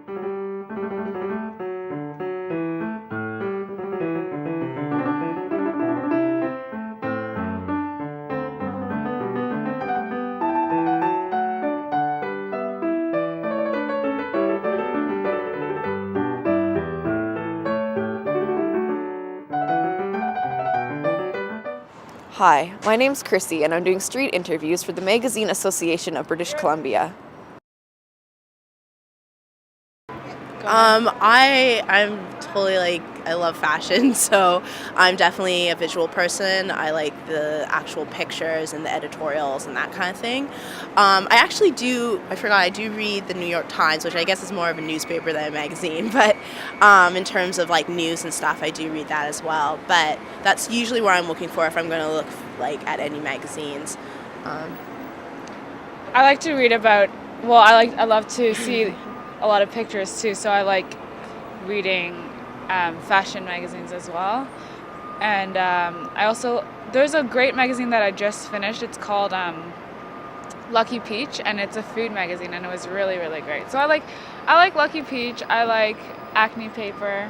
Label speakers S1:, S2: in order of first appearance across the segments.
S1: Hi, my name's Krissy, and I'm doing street interviews for the Magazine Association of British Columbia.
S2: I'm totally I love fashion, so I'm definitely a visual person. I like the actual pictures and the editorials and that kind of thing. I do read the New York Times, which I guess is more of a newspaper than a magazine, but in terms of news and stuff, I do read that as well. But that's usually where I'm looking for if I'm going to look at any magazines.
S3: I like to read about, I love to see a lot of pictures too, so I like reading fashion magazines as well. And there's a great magazine that I just finished. It's called Lucky Peach, and it's a food magazine, and it was really, really great. So I like Lucky Peach. I like Acne Paper.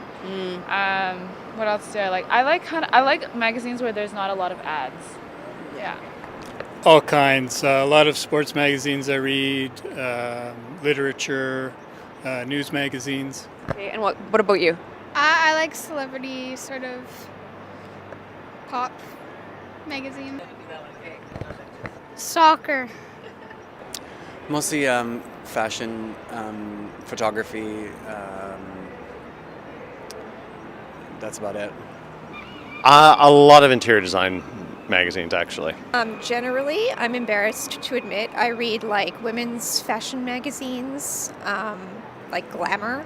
S3: What else do I like? I like magazines where there's not a lot of ads. Yeah.
S4: All kinds. A lot of sports magazines I read, literature, news magazines.
S1: Okay, and what about you?
S5: I like celebrity sort of pop magazine. Soccer.
S6: Mostly fashion, photography. That's about it.
S7: A lot of interior design magazines, actually.
S8: Generally, I'm embarrassed to admit, I read women's fashion magazines, like Glamour.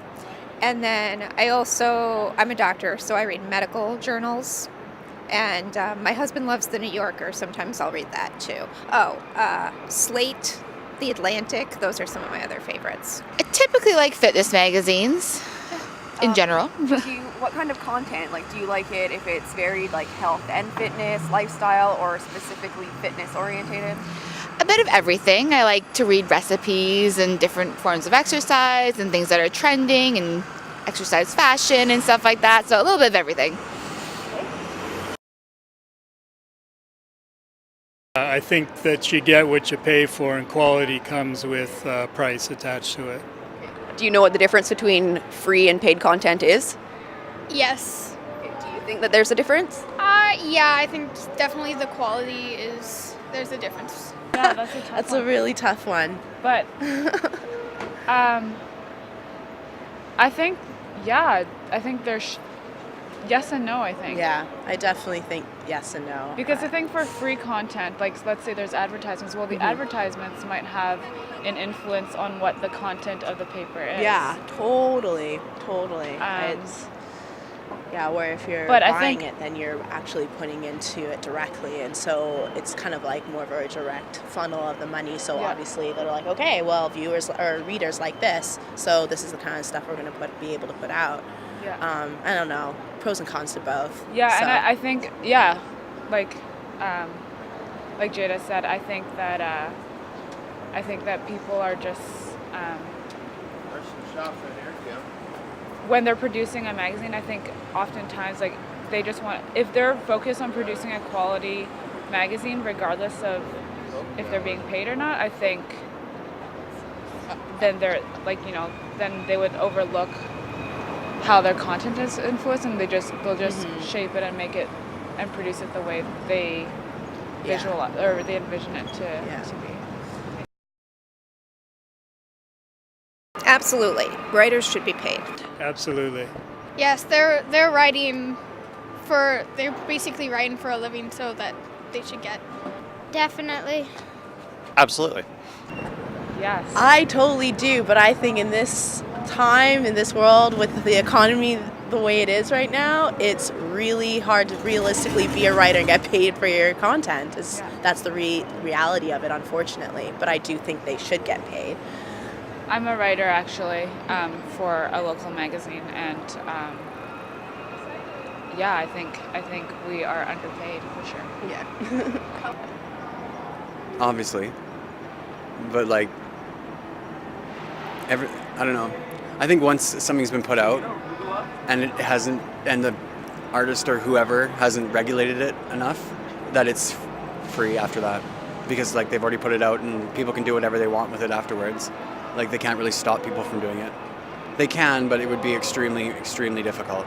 S8: And then I'm a doctor, so I read medical journals. And my husband loves The New Yorker. Sometimes I'll read that too. Slate, The Atlantic, those are some of my other favorites.
S9: I typically like fitness magazines in general.
S1: What kind of content? Do you like it if it's varied, health and fitness, lifestyle, or specifically fitness orientated?
S9: A bit of everything. I like to read recipes and different forms of exercise and things that are trending and exercise fashion and stuff like that. So a little bit of everything.
S4: I think that you get what you pay for, and quality comes with price attached to it.
S1: Do you know what the difference between free and paid content is?
S5: Yes.
S1: Do you think that there's a difference?
S5: Yeah, I think definitely the quality there's a difference.
S3: Yeah, that's a tough
S2: That's
S3: one.
S2: a really tough one.
S3: But I think there's yes and no, I think.
S2: Yeah, I definitely think yes and no.
S3: Because I think for free content, let's say there's advertisements, the advertisements might have an influence on what the content of the paper is.
S2: Yeah, totally. Where if you're buying it, then you're actually putting into it directly, and so it's kind of more of a direct funnel of the money. So obviously they're like, okay, well, viewers or readers like this, so this is the kind of stuff we're going to be able to put out.
S3: Yeah.
S2: I don't know, pros and cons to both.
S3: Yeah,
S2: so.
S3: and I think like Jada said, I think that people are just when they're producing a magazine, I think oftentimes they just want, if they're focused on producing a quality magazine, regardless of if they're being paid or not, I think then they're then they would overlook how their content is influenced, and they'll just shape it and make it and produce it the way they visualize or they envision it to be.
S8: Absolutely. Writers should be paid.
S4: Absolutely.
S5: Yes, they're basically writing for a living, so that they should get. Definitely.
S7: Absolutely.
S3: Yes.
S2: I totally do, but I think in this time, in this world, with the economy the way it is right now, it's really hard to realistically be a writer and get paid for your content. That's the reality of it, unfortunately. But I do think they should get paid.
S3: I'm a writer actually for a local magazine, and I think we are underpaid for sure.
S2: Yeah.
S6: Obviously. But I don't know. I think once something's been put out and it hasn't, and the artist or whoever hasn't regulated it enough, that it's free after that, because like they've already put it out and people can do whatever they want with it afterwards. Like they can't really stop people from doing it. They can, but it would be extremely, extremely difficult.